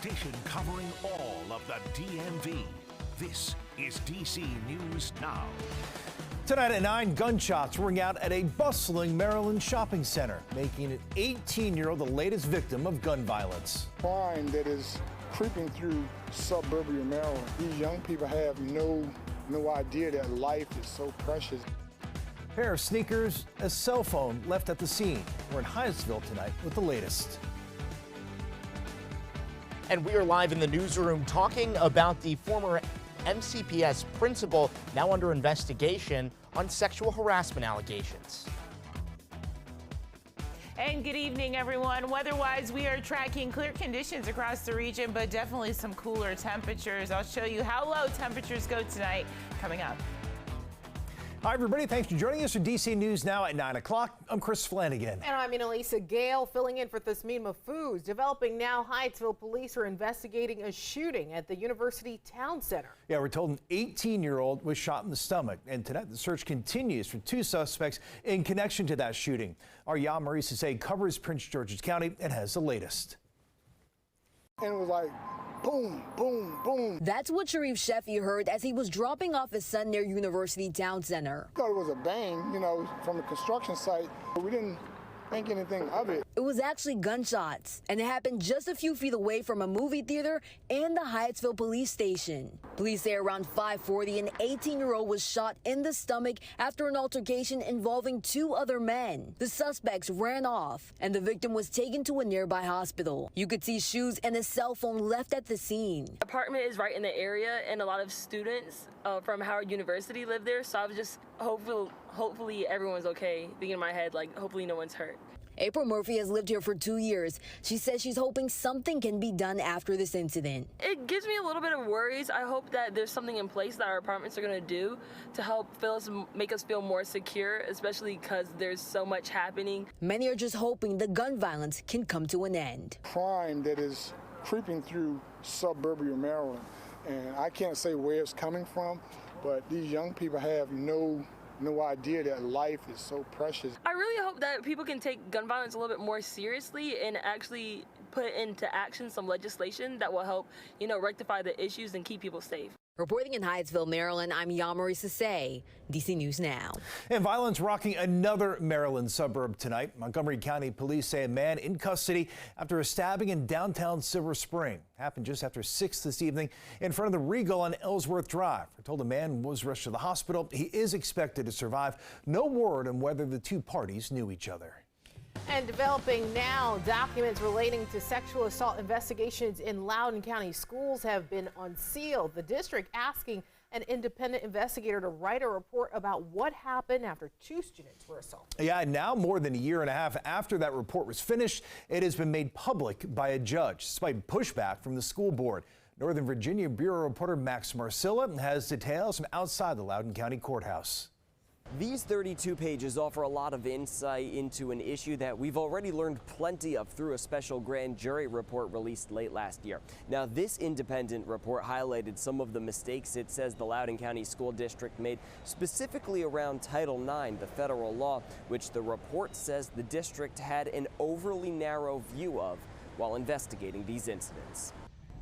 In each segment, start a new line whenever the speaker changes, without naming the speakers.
station covering all of the DMV. This is DC News Now.
Tonight at 9, gunshots ring out at a bustling Maryland shopping center, making an 18-year-old the latest victim of gun violence.
Crime that is creeping through suburban Maryland. These young people have no idea that life is so precious.
A pair of sneakers, a cell phone left at the scene. We're in Hyattsville tonight with the latest.
And we are live in the newsroom talking about the former MCPS principal now under investigation on sexual harassment allegations.
And good evening, everyone. Weather-wise, we are tracking clear conditions across the region, but definitely some cooler temperatures. I'll show you how low temperatures go tonight coming up.
Hi, everybody. Thanks for joining us for DC News Now at 9 o'clock. I'm Chris Flanagan.
And I'm Annalisa Gale, filling in for Thasmin Mahfouz. Developing now, Hyattsville police are investigating a shooting at the University Town Center.
Yeah, we're told an 18-year-old was shot in the stomach. And tonight, the search continues for 2 suspects in connection to that shooting. Our Yamarie Sase covers Prince George's County and has the latest.
And it was like, boom, boom, boom.
That's what Sharif Sheffy heard as he was dropping off his son near University Town Center.
I thought it was a bang, from the construction site. We didn't think anything of it.
It was actually gunshots, and it happened just a few feet away from a movie theater and the Hyattsville police station. Police say around 5:40, an 18-year-old was shot in the stomach after an altercation involving 2 other men. The suspects ran off, and the victim was taken to a nearby hospital. You could see shoes and a cell phone left at the scene.
The apartment is right in the area, and a lot of students from Howard University live there, so I was just hopefully everyone's okay, thinking in my head, like, hopefully no one's hurt.
April Murphy has lived here for 2 years. She says she's hoping something can be done after this incident.
It gives me a little bit of worries. I hope that there's something in place that our apartments are going to do to help make us feel more secure, especially because there's so much happening.
Many are just hoping the gun violence can come to an end.
Crime that is creeping through suburban Maryland. And I can't say where it's coming from, but these young people have no idea that life is so precious.
I really hope that people can take gun violence a little bit more seriously and actually put into action some legislation that will help, rectify the issues and keep people safe.
Reporting in Hyattsville, Maryland, I'm Yamarie Sase, DC News Now.
And violence rocking another Maryland suburb tonight. Montgomery County police say a man in custody after a stabbing in downtown Silver Spring. Happened just after 6 this evening in front of the Regal on Ellsworth Drive. We're told the man was rushed to the hospital. He is expected to survive. No word on whether the 2 parties knew each other.
And developing now, documents relating to sexual assault investigations in Loudoun County schools have been unsealed. The district asking an independent investigator to write a report about what happened after 2 students were assaulted.
Yeah, now more than a year and a half after that report was finished, it has been made public by a judge, despite pushback from the school board. Northern Virginia Bureau reporter Max Marcilla has details from outside the Loudoun County Courthouse.
These 32 pages offer a lot of insight into an issue that we've already learned plenty of through a special grand jury report released late last year. Now, this independent report highlighted some of the mistakes it says the Loudoun County School District made, specifically around Title IX, the federal law, which the report says the district had an overly narrow view of while investigating these incidents.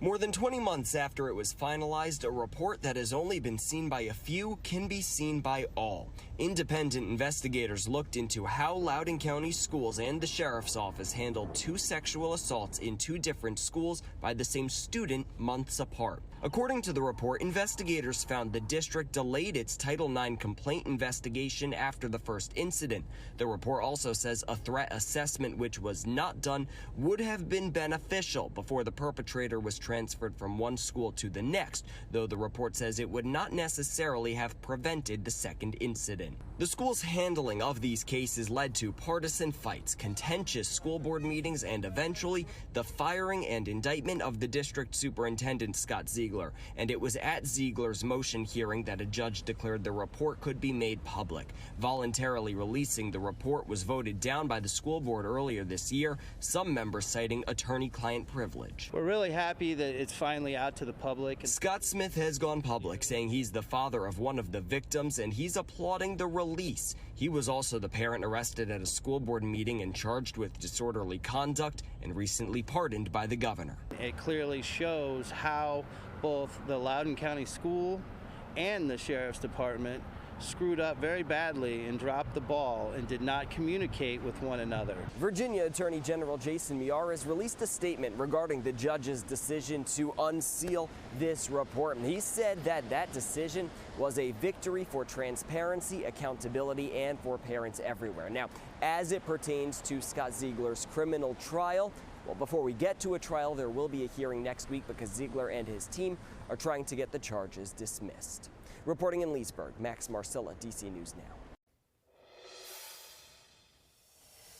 More than 20 months after it was finalized, a report that has only been seen by a few can be seen by all. Independent investigators looked into how Loudoun County schools and the sheriff's office handled 2 sexual assaults in 2 different schools by the same student months apart. According to the report, investigators found the district delayed its Title IX complaint investigation after the first incident. The report also says a threat assessment which was not done would have been beneficial before the perpetrator was transferred from one school to the next, though the report says it would not necessarily have prevented the second incident. The school's handling of these cases led to partisan fights, contentious school board meetings, and eventually the firing and indictment of the district superintendent, Scott Ziegler. And it was at Ziegler's motion hearing that a judge declared the report could be made public. Voluntarily releasing the report was voted down by the school board earlier this year, some members citing attorney-client privilege.
We're really happy see that it's finally out to the public.
Scott Smith has gone public, saying he's the father of one of the victims, and he's applauding the release. He was also the parent arrested at a school board meeting and charged with disorderly conduct and recently pardoned by the governor.
It clearly shows how both the Loudoun County School and the Sheriff's Department screwed up very badly and dropped the ball and did not communicate with one another.
Virginia Attorney General Jason Miyares released a statement regarding the judge's decision to unseal this report. And he said that that decision was a victory for transparency, accountability, and for parents everywhere. Now, as it pertains to Scott Ziegler's criminal trial, well, before we get to a trial, there will be a hearing next week because Ziegler and his team are trying to get the charges dismissed. Reporting in Leesburg, Max Marcilla, DC News Now.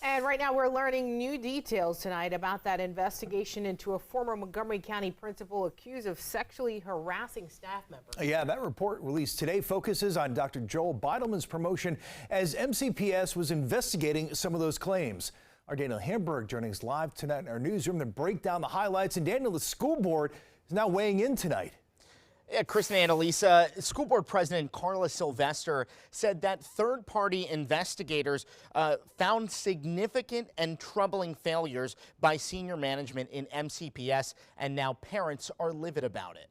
And right now we're learning new details tonight about that investigation into a former Montgomery County principal accused of sexually harassing staff members.
Yeah, that report released today focuses on Dr. Joel Beidelman's promotion as MCPS was investigating some of those claims. Our Daniel Hamburg joining us live tonight in our newsroom to break down the highlights. And Daniel, the school board is now weighing in tonight.
Yeah, Chris and Annalisa, School Board President Carla Sylvester said that third-party investigators found significant and troubling failures by senior management in MCPS, and now parents are livid about it.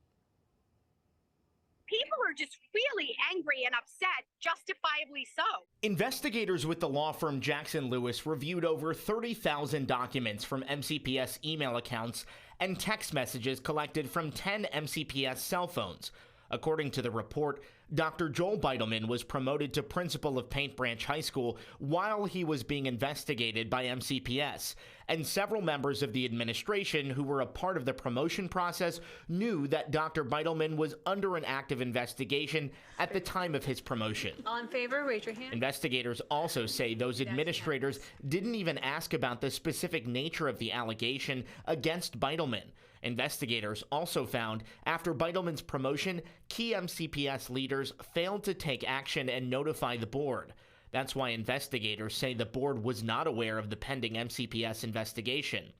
People are just really angry and upset, justifiably so.
Investigators with the law firm Jackson Lewis reviewed over 30,000 documents from MCPS email accounts and text messages collected from 10 MCPS cell phones. According to the report, Dr. Joel Beidelman was promoted to principal of Paint Branch High School while he was being investigated by MCPS, and several members of the administration who were a part of the promotion process knew that Dr. Beidelman was under an active investigation at the time of his promotion.
All in favor, raise your hand.
Investigators also say those administrators didn't even ask about the specific nature of the allegation against Beidelman. Investigators also found after Beidelman's promotion, key MCPS leaders failed to take action and notify the board. That's why investigators say the board was not aware of the pending MCPS investigation.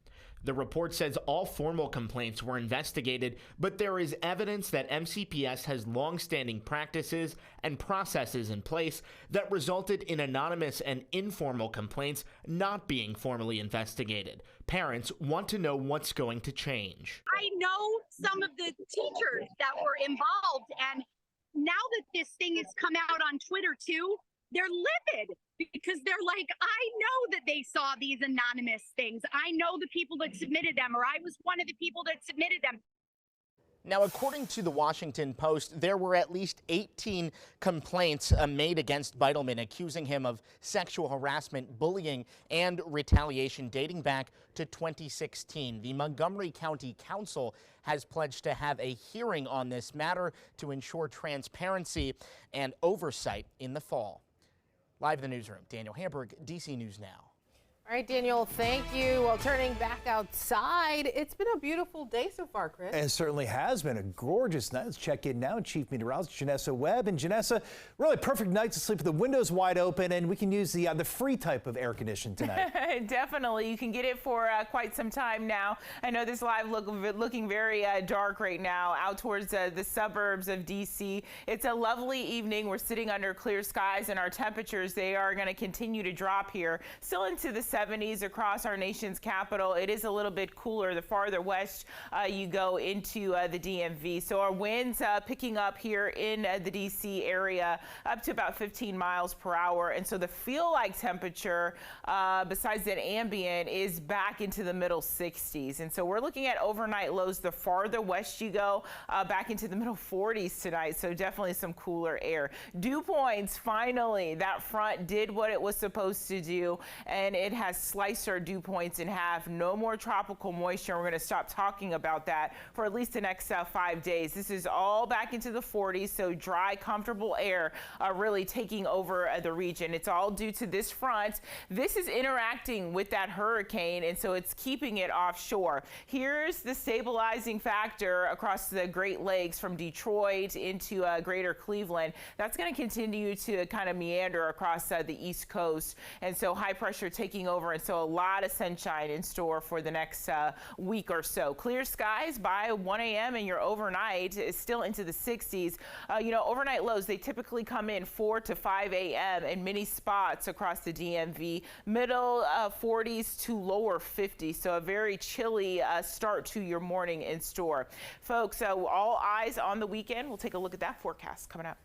The report says all formal complaints were investigated, but there is evidence that MCPS has long-standing practices and processes in place that resulted in anonymous and informal complaints not being formally investigated. Parents want to know what's going to change.
I know some of the teachers that were involved, and now that this thing has come out on Twitter too, they're livid because they're like, I know that they saw these anonymous things. I know the people that submitted them, or I was one of the people that submitted them.
Now, according to the Washington Post, there were at least 18 complaints made against Beidelman, accusing him of sexual harassment, bullying, and retaliation dating back to 2016. The Montgomery County Council has pledged to have a hearing on this matter to ensure transparency and oversight in the fall. Live in the newsroom, Daniel Hamburg, DC News Now.
All right, Daniel, thank you. Well, turning back outside, it's been a beautiful day so far, Chris.
It certainly has been a gorgeous night. Let's check in now. Chief Meteorologist Janessa Webb. And Janessa, really perfect night to sleep with the windows wide open, and we can use the free type of air conditioning tonight.
Definitely. You can get it for quite some time now. I know this live looking very dark right now out towards the suburbs of D.C. It's a lovely evening. We're sitting under clear skies, and our temperatures, they are going to continue to drop here. Still into the 70s across our nation's capital. It is a little bit cooler the farther west you go into the DMV. So our winds picking up here in the DC area up to about 15 miles per hour. And so the feel-like temperature, besides that ambient, is back into the middle 60s. And so we're looking at overnight lows the farther west you go, back into the middle 40s tonight. So definitely some cooler air. Dew points, finally, that front did what it was supposed to do, and it has sliced our dew points in half. No more tropical moisture. We're going to stop talking about that for at least the next 5 days. This is all back into the 40s, so dry, comfortable air really taking over the region. It's all due to this front. This is interacting with that hurricane, and so it's keeping it offshore. Here's the stabilizing factor across the Great Lakes from Detroit into greater Cleveland. That's going to continue to kind of meander across the East Coast, and so high pressure taking over, and so a lot of sunshine in store for the next week or so. Clear skies by 1 a.m. and your overnight is still into the 60s. Overnight lows, they typically come in 4 to 5 a.m. in many spots across the DMV. Middle 40s to lower 50s, so a very chilly start to your morning in store. Folks, all eyes on the weekend. We'll take a look at that forecast coming up.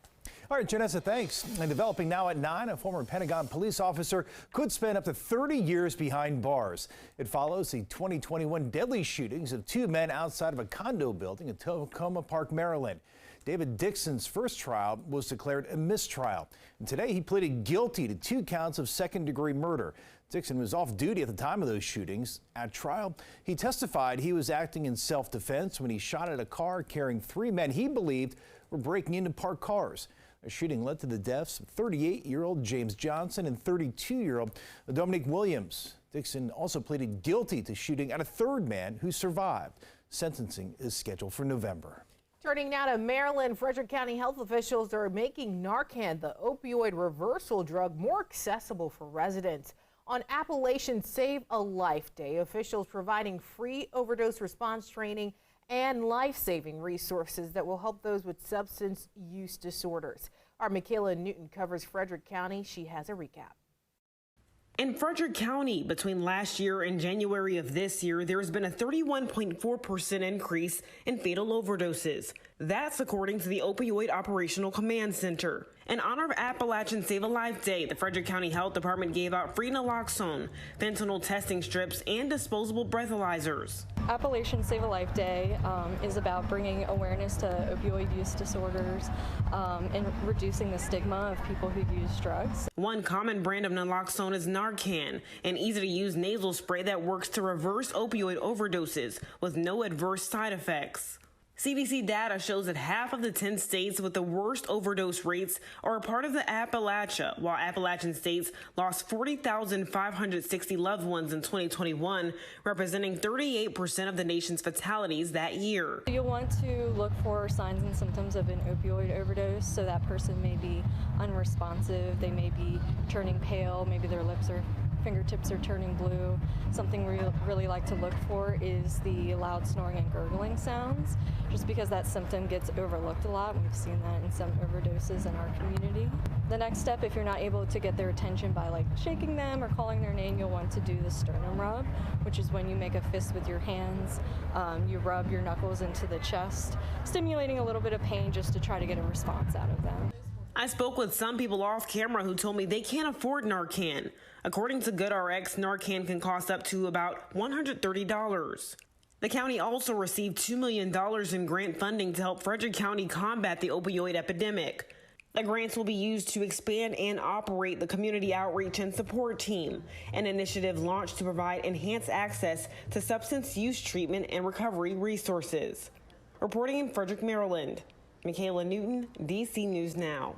All right, Janessa, thanks. And developing now at 9, a former Pentagon police officer could spend up to 30 years behind bars. It follows the 2021 deadly shootings of 2 men outside of a condo building in Tacoma Park, Maryland. David Dixon's first trial was declared a mistrial. And today he pleaded guilty to 2 counts of second-degree murder. Dixon was off duty at the time of those shootings. At trial, he testified he was acting in self-defense when he shot at a car carrying 3 men he believed were breaking into parked cars. The shooting led to the deaths of 38-year-old James Johnson and 32-year-old Dominique Williams. Dixon also pleaded guilty to shooting at a 3rd man who survived. Sentencing is scheduled for November.
Turning now to Maryland, Frederick County health officials are making Narcan, the opioid reversal drug, more accessible for residents. On Appalachian Save a Life Day, officials providing free overdose response training and life-saving resources that will help those with substance use disorders. Our Michaela Newton covers Frederick County. She has a recap.
In Frederick County, between last year and January of this year, there has been a 31.4% increase in fatal overdoses. That's according to the Opioid Operational Command Center. In honor of Appalachian Save a Life Day, the Frederick County Health Department gave out free naloxone, fentanyl testing strips, and disposable breathalyzers.
Appalachian Save a Life Day is about bringing awareness to opioid use disorders and reducing the stigma of people who use drugs.
One common brand of naloxone is Narcan, an easy-to-use nasal spray that works to reverse opioid overdoses with no adverse side effects. CDC data shows that half of the 10 states with the worst overdose rates are a part of the Appalachia, while Appalachian states lost 40,560 loved ones in 2021, representing 38% of the nation's fatalities that year.
You'll want to look for signs and symptoms of an opioid overdose. So that person may be unresponsive, they may be turning pale, maybe their fingertips are turning blue. Something we really like to look for is the loud snoring and gurgling sounds, just because that symptom gets overlooked a lot. We've seen that in some overdoses in our community. The next step, if you're not able to get their attention by shaking them or calling their name, you'll want to do the sternum rub, which is when you make a fist with your hands. You rub your knuckles into the chest, stimulating a little bit of pain just to try to get a response out of them.
I spoke with some people off camera who told me they can't afford Narcan. According to GoodRx, Narcan can cost up to about $130. The county also received $2 million in grant funding to help Frederick County combat the opioid epidemic. The grants will be used to expand and operate the Community Outreach and Support Team, an initiative launched to provide enhanced access to substance use treatment and recovery resources. Reporting in Frederick, Maryland, Michaela Newton, DC News Now.